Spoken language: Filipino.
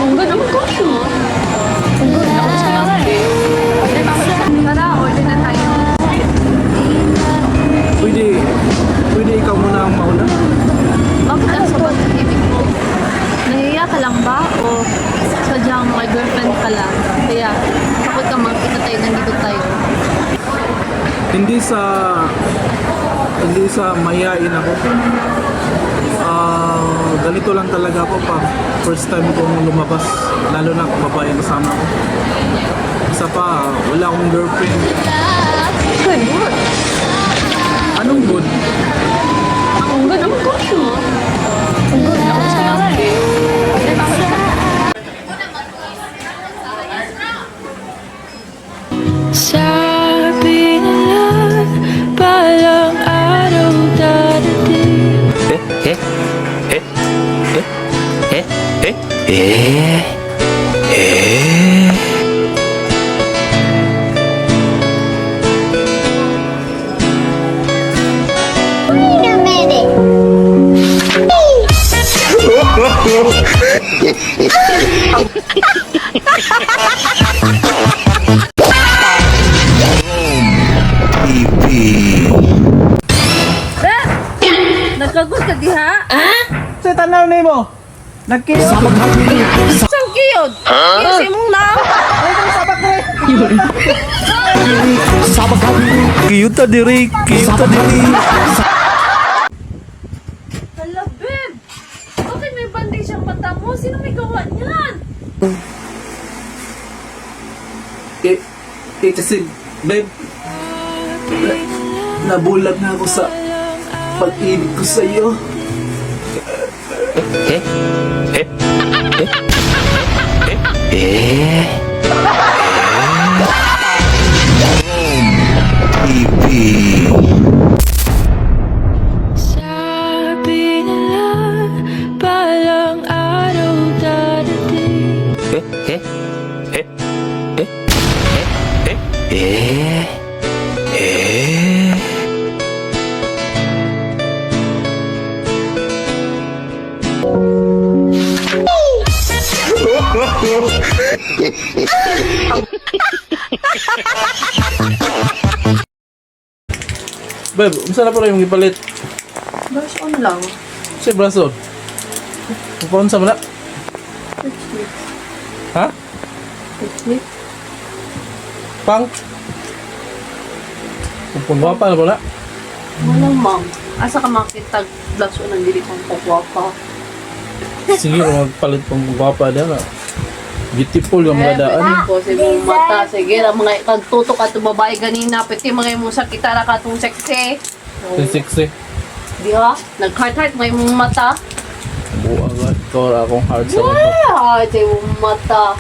Ang ganda mo ko. Ang ganda ko sa mga eh. Tara, order na tayo. Pwede ikaw muna ang mauna? Bakit ang sabat ng ibig mo? Nahiya ka lang ba? O sadyang may girlfriend ka lang? Kaya, kapag ka makita tayo, nandito tayo. Hindi sa mayain ako. Ganito lang talaga ako pag first time kong lumabas, lalo na kung babae ang kasama ko. Isa pa, wala akong girlfriend. Good. Anong good? Ang ganda mo ko. Ang ganda ko sa mga eh. Sabi nila palang araw darating. Wait a minute. Nagkagod ka diha? Sa tanaw ni mo! Nagkiyo! Isang kiyod. Kasi mong na. Kiyuta diri! Hala, babe. Bakit may banding siyang mata mo? Sino may gawa niyan? Kasi, babe, nabulag na ako sa pag-ibig ko sa iyo. Sabi nila palang araw darating. Babe, unsa na pala yung gipalit? Brush on lang. Si braso. Kupon sa mala? Ha? Pang? Kupon ba pa na pala? Wala, ma'am. Asa ka makita blush on ang dili pang kukwapa. Sige, magpalit pang guwapa na. Beautiful yung mga daan. Ko sa imong mata. Sige, ang mga kagtutok at babae ganina. Pwede mga imong sakitara ka itong seksi. Sexy. Di ha? Nag-heart-heart mga imong mata. Buwa agad. Ikaw akong hard sa mga. Ay, sa imong mata.